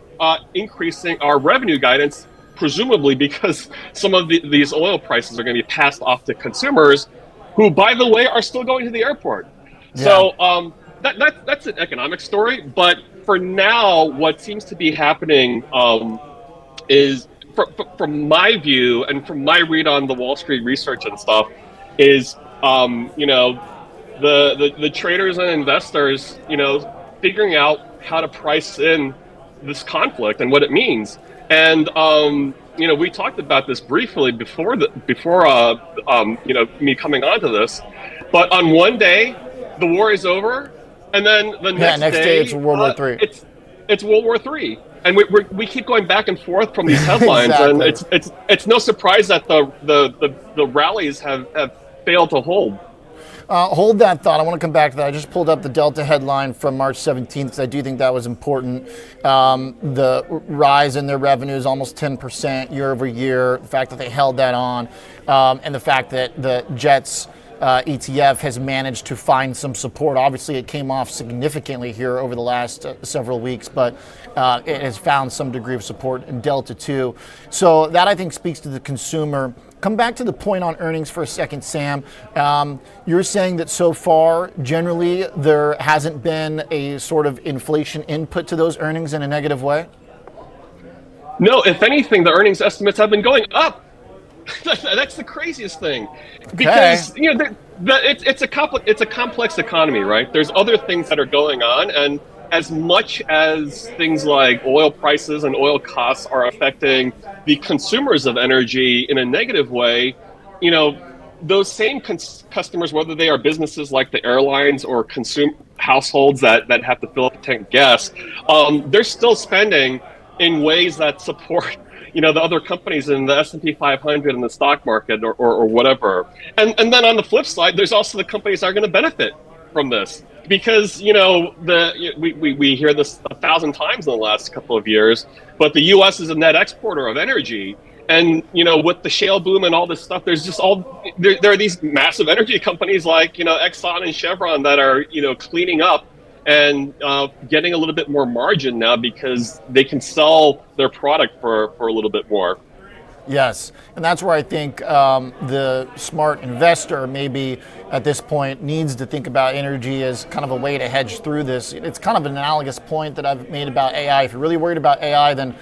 E: increasing our revenue guidance, presumably because some of these oil prices are going to be passed off to consumers, who, by the way, are still going to the airport. Yeah. So that's an economic story. But for now, what seems to be happening is, from my view and from my read on the Wall Street research and stuff, is the traders and investors, figuring out how to price in this conflict and what it means. And we talked about this briefly before me coming onto this. But on one day, the war is over, and then the next day
A: it's World War III.
E: It's World War III. And we keep going back and forth from these headlines,
A: Exactly.
E: And it's no surprise that the rallies have failed to hold.
A: Hold that thought. I want to come back to that. I just pulled up the Delta headline from March 17th because I do think that was important. The rise in their revenues, almost 10% year over year. The fact that they held that on, and the fact that the Jets ETF has managed to find some support. Obviously, it came off significantly here over the last several weeks, but it has found some degree of support in Delta too. So that, I think, speaks to the consumer. Come back to the point on earnings for a second, Sam. You're saying that so far, generally, there hasn't been a sort of inflation input to those earnings in a negative way?
E: No, if anything, the earnings estimates have been going up. That's the craziest thing, because it's a complex economy, right? There's other things that are going on, and as much as things like oil prices and oil costs are affecting the consumers of energy in a negative way, those same customers, whether they are businesses like the airlines or households that have to fill up a tank of gas, they're still spending in ways that support the other companies in the S&P 500 and the stock market or whatever. And then on the flip side, there's also the companies that are going to benefit from this, because we hear this 1,000 times in the last couple of years, but the U.S. is a net exporter of energy. And with the shale boom and all this stuff, there's just there are these massive energy companies like Exxon and Chevron that are cleaning up and getting a little bit more margin now because they can sell their product for a little bit more.
A: Yes, and that's where I think the smart investor maybe at this point needs to think about energy as kind of a way to hedge through this. It's kind of an analogous point that I've made about AI. If you're really worried about AI, then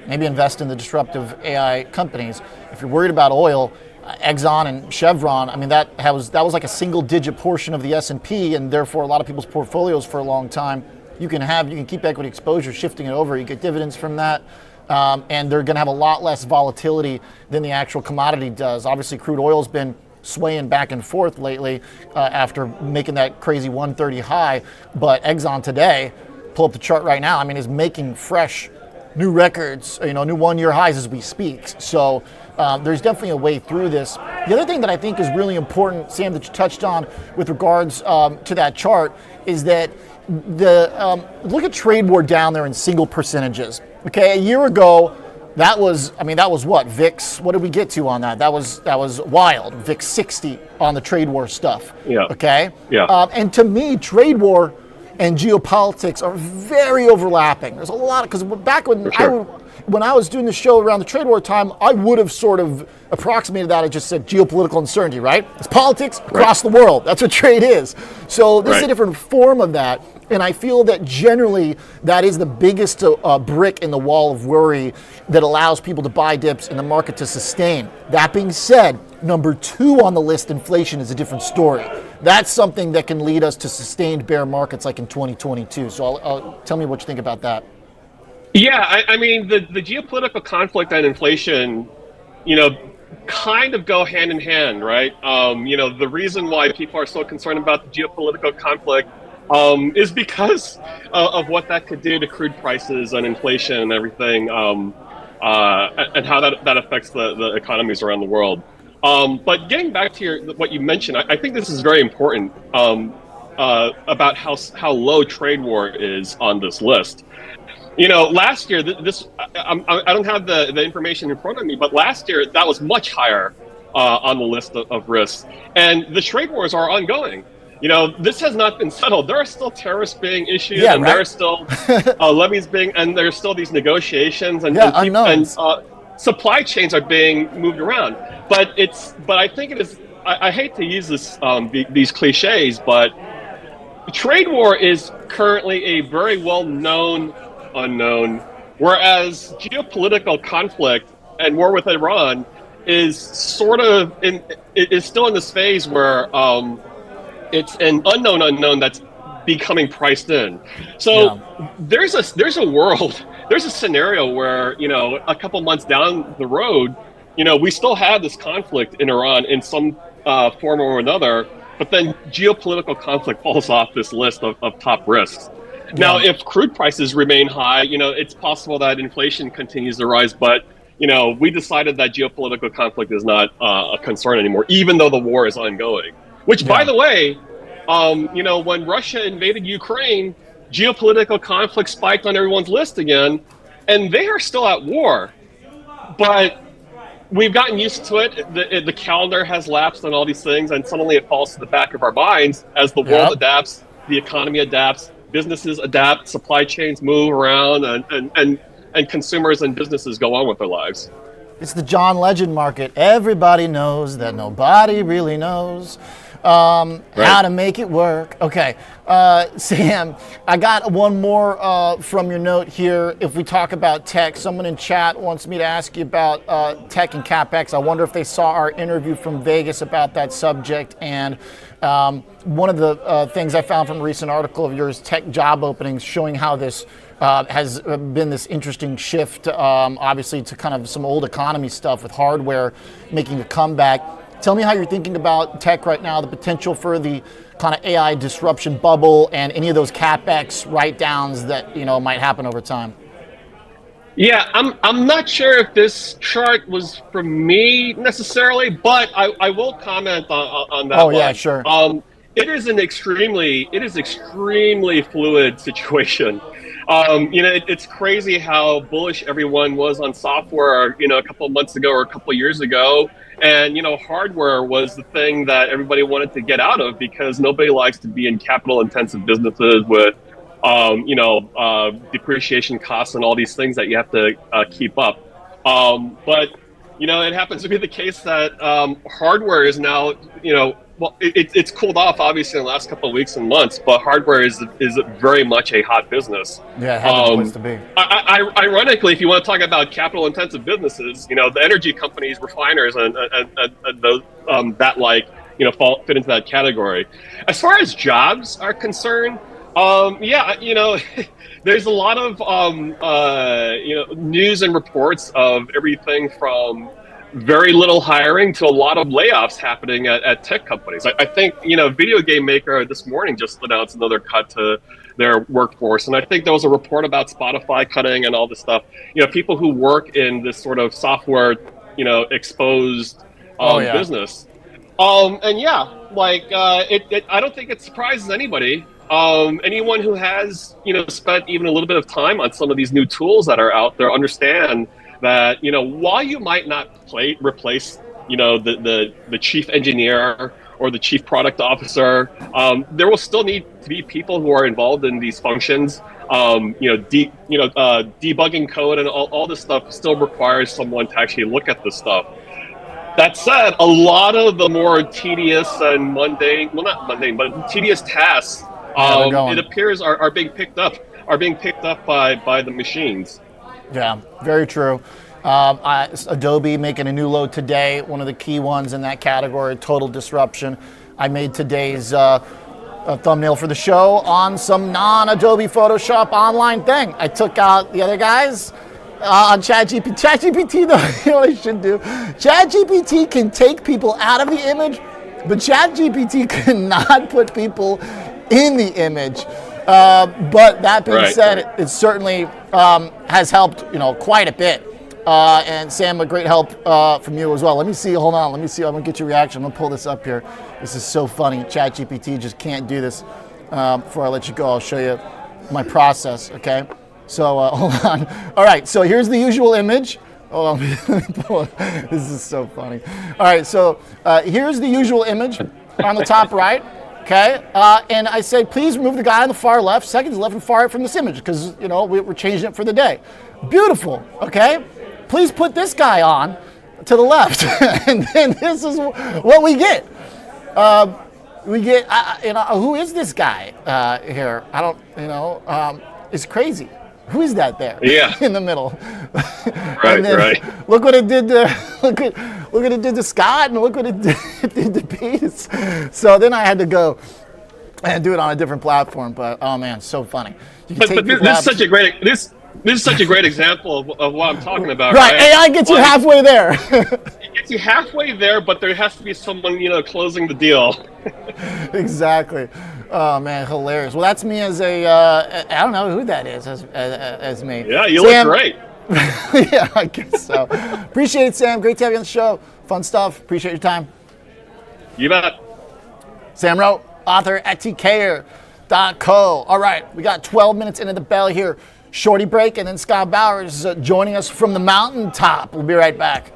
A: maybe invest in the disruptive AI companies. If you're worried about oil, Exxon and Chevron, I mean, that was like a single-digit portion of the S&P, and therefore a lot of people's portfolios for a long time. You can keep equity exposure, shifting it over. You get dividends from that, and they're going to have a lot less volatility than the actual commodity does. Obviously, crude oil's been swaying back and forth lately after making that crazy 130 high, but Exxon today, pull up the chart right now, I mean, is making fresh new records, new 1-year highs as we speak. So there's definitely a way through this. The other thing that I think is really important, Sam, that you touched on with regards to that chart is that look at trade war down there in single percentages. Okay, a year ago, that was what, VIX, what did we get to on that? That was wild, VIX 60 on the trade war stuff.
E: Yeah.
A: Okay?
E: Yeah.
A: And to me, trade war and geopolitics are very overlapping. There's a lot, because back when when I was doing the show around the trade war time, I would have sort of approximated that. I just said geopolitical uncertainty, right? It's politics across the world. That's what trade is. So this is a different form of that. And I feel that generally that is the biggest brick in the wall of worry that allows people to buy dips and the market to sustain. That being said, number 2 on the list, inflation, is a different story. That's something that can lead us to sustained bear markets like in 2022. So tell me what you think about that.
E: Yeah, I mean, the geopolitical conflict and inflation, kind of go hand in hand, right? The reason why people are so concerned about the geopolitical conflict is because of what that could do to crude prices and inflation and everything, and how that affects the economies around the world. But getting back to what you mentioned, I think this is very important about how low trade war is on this list. Last year, I don't have the information in front of me, but last year that was much higher on the list of risks. And the trade wars are ongoing. This has not been settled. There are still tariffs being issued, and there are still levies and there's still these negotiations, and supply chains are being moved around. But I think it is. I hate to use these cliches, but trade war is currently a very well-known unknown, whereas geopolitical conflict and war with Iran is sort of is still in this phase where it's an unknown that's becoming priced in. So there's a scenario where a couple months down the road, we still have this conflict in Iran in some form or another, but then geopolitical conflict falls off this list of top risks. Now, if crude prices remain high, it's possible that inflation continues to rise, but we decided that geopolitical conflict is not a concern anymore, even though the war is ongoing. Which, by the way, when Russia invaded Ukraine, geopolitical conflict spiked on everyone's list again, and they are still at war. But we've gotten used to it. The calendar has lapsed on all these things, and suddenly it falls to the back of our minds as the world adapts, the economy adapts, businesses adapt, supply chains move around, and consumers and businesses go on with their lives.
A: It's the John Legend market. Everybody knows that nobody really knows how to make it work. Okay, Sam, I got one more from your note here. If we talk about tech, someone in chat wants me to ask you about tech and CapEx. I wonder if they saw our interview from Vegas about that subject. And one of the things I found from a recent article of yours, tech job openings, showing how this has been this interesting shift, obviously, to kind of some old economy stuff with hardware making a comeback. Tell me how you're thinking about tech right now, the potential for the kind of AI disruption bubble and any of those CapEx write-downs that might happen over time.
E: Yeah, I'm not sure if this chart was from me necessarily, but I will comment on that.
A: Oh yeah, sure.
E: It is extremely fluid situation. It's crazy how bullish everyone was on software, a couple of months ago or a couple of years ago. And, hardware was the thing that everybody wanted to get out of because nobody likes to be in capital intensive businesses with, depreciation costs and all these things that you have to keep up. But it happens to be the case that hardware is now, it's cooled off obviously in the last couple of weeks and months, but hardware is very much a hot business.
A: Yeah, it had the place to be.
E: Ironically, if you want to talk about capital intensive businesses, the energy companies, refiners, and those that fit into that category. As far as jobs are concerned, there's a lot of news and reports of everything from very little hiring to a lot of layoffs happening at tech companies. I think, video game maker this morning just announced another cut to their workforce. And I think there was a report about Spotify cutting and all this stuff. People who work in this sort of software, exposed business. I don't think it surprises anybody. Anyone who has, spent even a little bit of time on some of these new tools that are out there understand that, while you might not replace, the chief engineer or the chief product officer, there will still need to be people who are involved in these functions. Debugging code and all this stuff still requires someone to actually look at this stuff. That said, a lot of the more tedious and mundane, well, not mundane, but tedious tasks, it appears are being picked up by the machines.
A: Yeah, very true. Adobe making a new load today, one of the key ones in that category, total disruption. I made today's thumbnail for the show on some non-Adobe Photoshop online thing. I took out the other guys on ChatGPT. ChatGPT, though, you know what I should do? ChatGPT can take people out of the image, but ChatGPT cannot put people in the image. But that being said, it certainly has helped, quite a bit. And Sam, a great help from you as well. Let me see. Hold on. Let me see. I'm gonna get your reaction. I'm gonna pull this up here. This is so funny. ChatGPT just can't do this. Before I let you go, I'll show you my process. Okay. So hold on. All right. So here's the usual image. Hold on. Let me pull it. This is so funny. All right. So here's the usual image on the top right. Okay, and I say, please remove the guy on the far left, second to left and far right from this image, because, we're changing it for the day. Beautiful, okay? Please put this guy on to the left, and then this is what we get. Who is this guy here? I don't, it's crazy. Who is that there?
E: Yeah.
A: In the middle.
E: Right.
A: Look what it did to look what it did to Scott, and look what it did to Peace. So then I had to go and do it on a different platform. But oh man, so funny.
E: This is such a great example of what I'm talking about.
A: Right. AI gets you halfway there.
E: It gets you halfway there, but there has to be someone closing the deal.
A: Exactly. Oh man, hilarious. Well, that's me as I don't know who that is as me.
E: Yeah, you
A: Sam,
E: look great.
A: Yeah, I guess so. Appreciate it, Sam. Great to have you on the show. Fun stuff. Appreciate your time.
E: You bet.
A: Sam Rowe, author at tkayer.co. All right, we got 12 minutes into the bell here. Shorty break, and then Scott Bauer is joining us from the mountaintop. We'll be right back.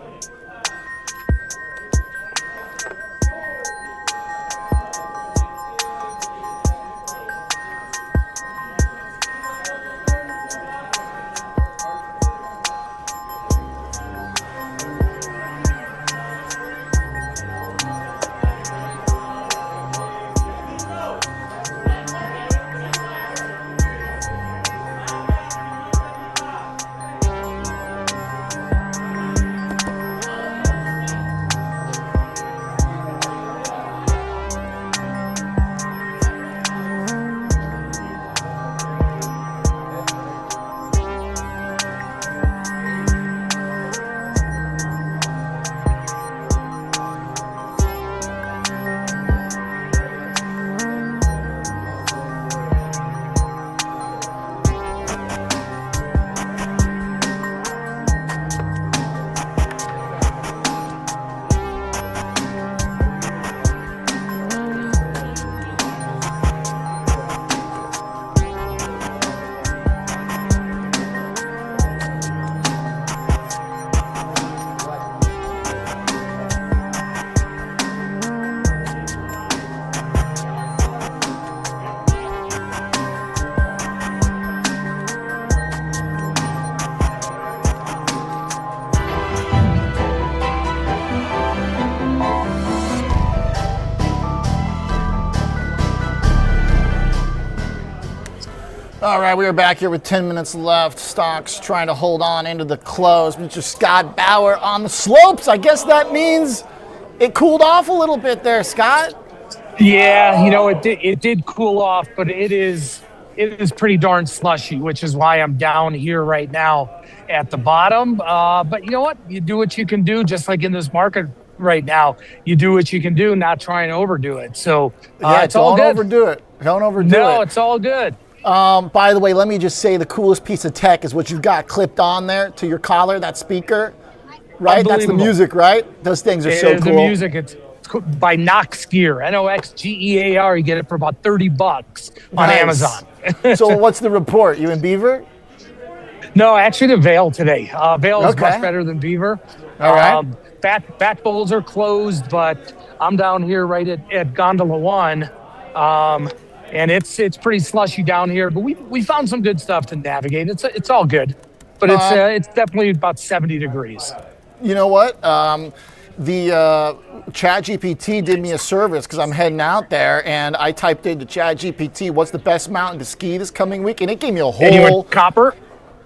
A: All right, we are back here with 10 minutes left. Stocks trying to hold on into the close. Mr. Scott Bauer on the slopes. I guess that means it cooled off a little bit there, Scott.
F: Yeah, it did cool off, but it is pretty darn slushy, which is why I'm down here right now at the bottom. But you know what? You do what you can do, just like in this market right now. You do what you can do, not try and overdo it. So it's all good.
A: Don't overdo it. Don't overdo it.
F: No, it's all good.
A: By the way, let me just say the coolest piece of tech is what you've got clipped on there to your collar, that speaker, right? That's the music, right? Those things are so cool.
F: The music. It's by Nox Gear, Noxgear. You get it for about $30 on Amazon.
A: So what's the report? You in Beaver?
F: No, actually the Vail today. Vail is much better than Beaver.
A: All right.
F: Bat bowls are closed, but I'm down here right at Gondola 1. And it's pretty slushy down here, but we found some good stuff to navigate. It's all good, but it's definitely about 70 degrees.
A: You know what? The ChatGPT did me a service because I'm heading out there, and I typed into ChatGPT, what's the best mountain to ski this coming week? And it gave me a whole...
F: And you went copper?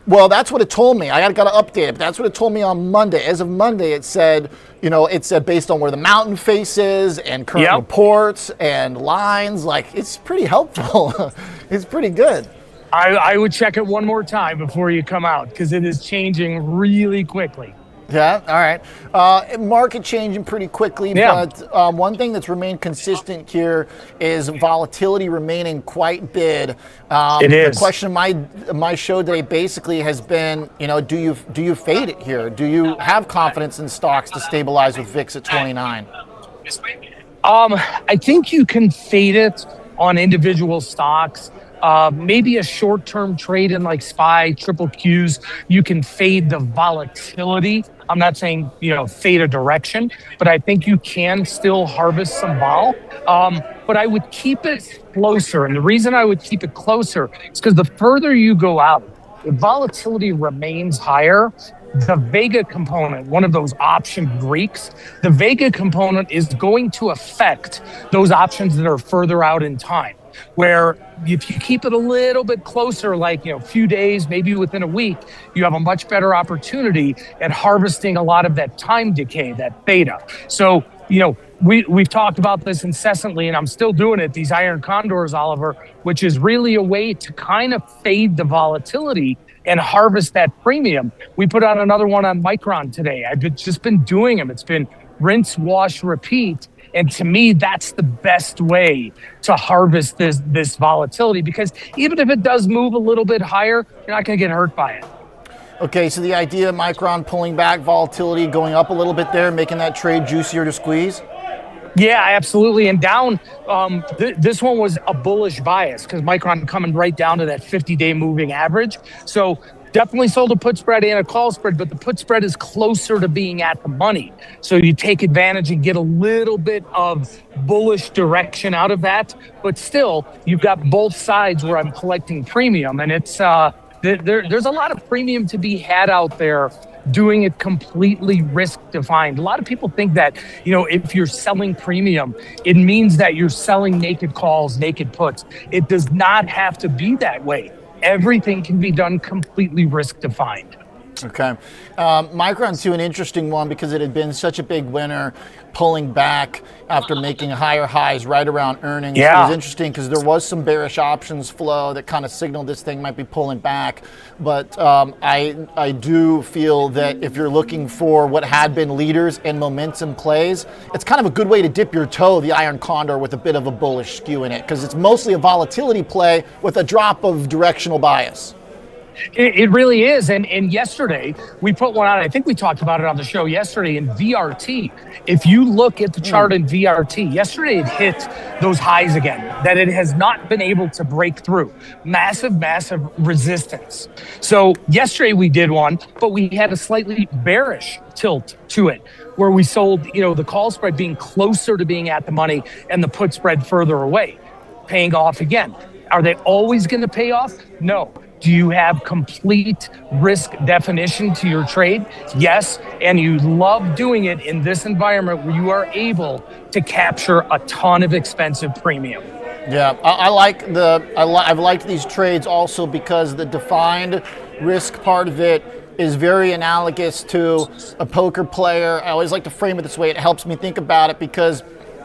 A: Well, that's what it told me. I got to update it, but that's what it told me on Monday. As of Monday, it said, based on where the mountain face is and current reports and lines, like, it's pretty helpful. It's pretty good.
F: I would check it one more time before you come out because it is changing really quickly.
A: Yeah, all right. Market changing pretty quickly, but one thing that's remained consistent here is volatility remaining quite bid.
F: It is.
A: The question of my show today basically has been, do you fade it here? Do you have confidence in stocks to stabilize with VIX at 29?
F: I think you can fade it on individual stocks. Maybe a short-term trade in like SPY, triple Qs, you can fade the volatility. I'm not saying, fade a direction, but I think you can still harvest some vol. But I would keep it closer. And the reason I would keep it closer is because the further you go out, if volatility remains higher, the Vega component, one of those option Greeks, the Vega component is going to affect those options that are further out in time. Where if you keep it a little bit closer, like, a few days, maybe within a week, you have a much better opportunity at harvesting a lot of that time decay, that beta. So, we've talked about this incessantly, and I'm still doing it, these iron condors, Oliver, which is really a way to kind of fade the volatility and harvest that premium. We put out another one on Micron today. I've just been doing them. It's been rinse, wash, repeat. And to me, that's the best way to harvest this volatility, because even if it does move a little bit higher, you're not going to get hurt by it.
A: Okay, so the idea of Micron pulling back volatility, going up a little bit there, making that trade juicier to squeeze?
F: Yeah, absolutely. And down, this one was a bullish bias because Micron coming right down to that 50-day moving average. So definitely sold a put spread and a call spread, but the put spread is closer to being at the money. So you take advantage and get a little bit of bullish direction out of that. But still, you've got both sides where I'm collecting premium. And it's there's a lot of premium to be had out there doing it completely risk-defined. A lot of people think that, if you're selling premium, it means that you're selling naked calls, naked puts. It does not have to be that way. Everything can be done completely risk-defined.
A: Okay. Micron, too, an interesting one because it had been such a big winner, pulling back after making higher highs right around earnings.
F: Yeah.
A: It was interesting because there was some bearish options flow that kind of signaled this thing might be pulling back. But I do feel that if you're looking for what had been leaders and momentum plays, it's kind of a good way to dip your toe, the Iron Condor, with a bit of a bullish skew in it because it's mostly a volatility play with a drop of directional bias.
F: It really is. And yesterday, we put one out. I think we talked about it on the show yesterday in VRT. If you look at the chart in VRT, yesterday it hit those highs again that it has not been able to break through. Massive, massive resistance. So yesterday we did one, but we had a slightly bearish tilt to it where we sold, the call spread being closer to being at the money and the put spread further away, paying off again. Are they always going to pay off? No. Do you have complete risk definition to your trade? Yes, and you love doing it in this environment where you are able to capture a ton of expensive premium.
A: Yeah, I've liked these trades also because the defined risk part of it is very analogous to a poker player. I always like to frame it this way. It helps me think about it because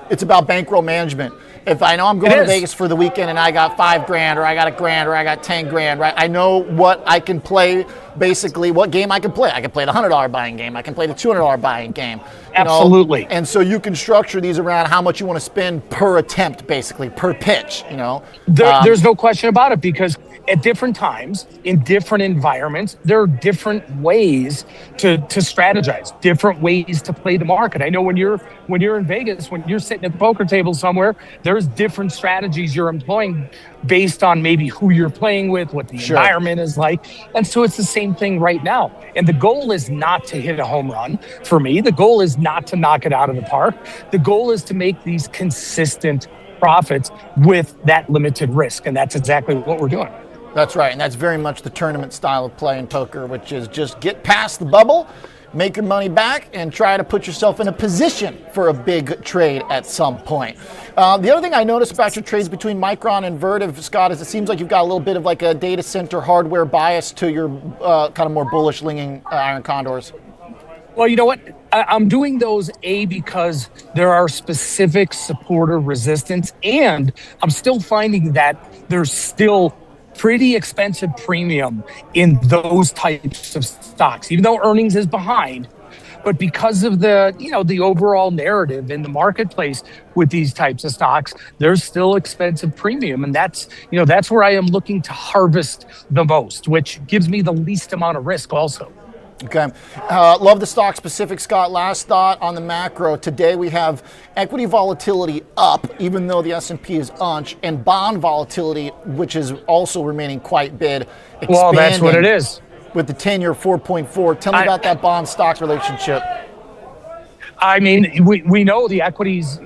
A: it's about bankroll management. If I know I'm going to Vegas for the weekend and I got $5,000 or I got $1,000 or I got $10,000, right? I know what I can play, basically what game I can play. I can play the $100 buying game. I can play the $200 buying game.
F: Absolutely.
A: And so you can structure these around how much you want to spend per attempt, basically, per pitch,
F: There's no question about it, because at different times, in different environments, there are different ways to strategize, different ways to play the market. I know when you're in Vegas, when you're sitting at the poker table somewhere, there's different strategies you're employing based on maybe who you're playing with, what the environment is like. And so it's the same thing right now. And the goal is not to hit a home run for me. The goal is not to knock it out of the park. The goal is to make these consistent profits with that limited risk. And that's exactly what we're doing.
A: That's right, and that's very much the tournament style of play in poker, which is just get past the bubble, make your money back, and try to put yourself in a position for a big trade at some point. The other thing I noticed about your trades between Micron and Vertiv, Scott, is it seems like you've got a little bit of like a data center hardware bias to your kind of more bullish leaning iron condors.
F: Well, you know what? I'm doing those, because there are specific supporter resistance, and I'm still finding that there's still pretty expensive premium in those types of stocks, even though earnings is behind. But because of the overall narrative in the marketplace with these types of stocks, there's still expensive premium. And that's where I am looking to harvest the most, which gives me the least amount of risk also.
A: Okay. Love the stock specific, Scott. Last thought on the macro. Today we have equity volatility up, even though the S&P is unch, and bond volatility, which is also remaining quite big, expanding.
F: Well, that's what it is.
A: With the 10-year 4.4. Tell me about that bond stock relationship.
F: I mean, we know the equities,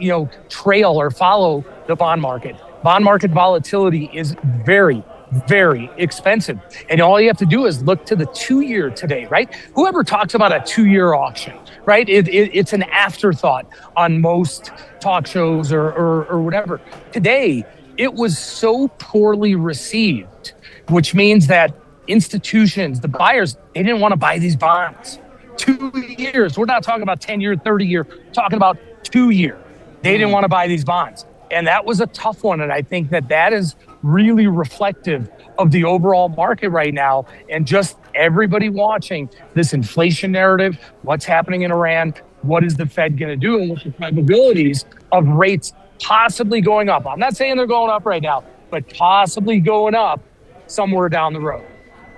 F: trail or follow the bond market. Bond market volatility is very, very expensive. And all you have to do is look to the 2-year today, right? Whoever talks about a 2-year auction, right? It's an afterthought on most talk shows or whatever. Today, it was so poorly received, which means that institutions, the buyers, they didn't want to buy these bonds. 2 years. We're not talking about 10-year, 30-year, talking about 2-year. They didn't want to buy these bonds. And that was a tough one. And I think that is really reflective of the overall market right now, and just everybody watching this inflation narrative, what's happening in Iran, what is the Fed going to do, and what's the probabilities of rates possibly going up. I'm not saying they're going up right now, but possibly going up somewhere down the road.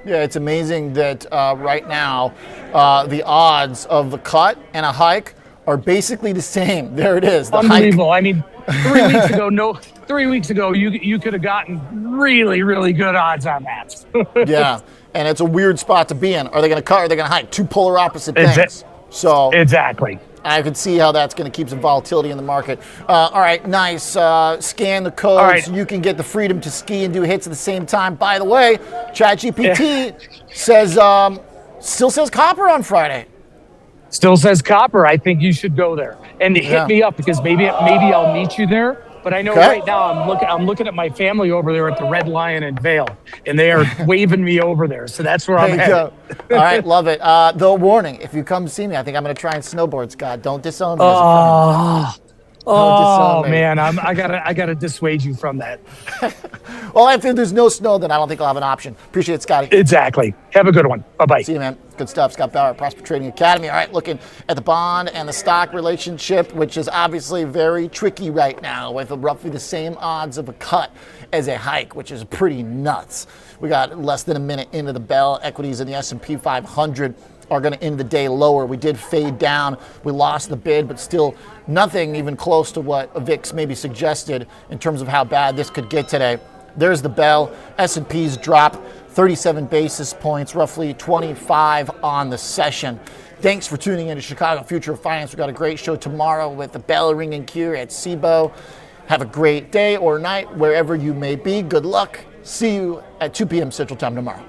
A: Yeah, it's amazing that right now the odds of the cut and a hike are basically the same. There it is. The
F: Unbelievable.
A: hike.
F: I mean, 3 weeks ago, you could have gotten really, really good odds on that.
A: Yeah, and it's a weird spot to be in. Are they going to cut or are they going to hike? Two polar opposite things. So
F: exactly.
A: I could see how that's going to keep some volatility in the market. All right, nice. Scan the codes.
F: All right.
A: So you can get the freedom to ski and do hits at the same time. By the way, ChatGPT says still says copper on Friday.
F: Still says copper. I think you should go there and hit me up, because maybe I'll meet you there. But I know right now I'm looking at my family over there at the Red Lion in Vail, and they are waving me over there. So that's where I'm headed.
A: All right, love it. Though warning, if you come see me, I think I'm going to try and snowboard, Scott. Don't disown me as a friend.
F: Oh man, I gotta dissuade you from that.
A: Well, if there's no snow, then I don't think I'll have an option. Appreciate it, Scotty.
F: Exactly. Have a good one. Bye-bye.
A: See you, man. Good stuff. Scott Bauer, Prosper Trading Academy. All right, looking at the bond and the stock relationship, which is obviously very tricky right now, with roughly the same odds of a cut as a hike, which is pretty nuts. We got less than a minute into the bell. Equities in the S&P 500 are going to end the day lower. We did fade down. We lost the bid, but still nothing even close to what VIX maybe suggested in terms of how bad this could get today. There's the bell. S&P's drop 37 basis points, roughly 25 on the session. Thanks for tuning in to Chicago Future of Finance. We've got a great show tomorrow with the bell ringing here at SIBO. Have a great day or night wherever you may be. Good luck. See you at 2 p.m. Central Time tomorrow.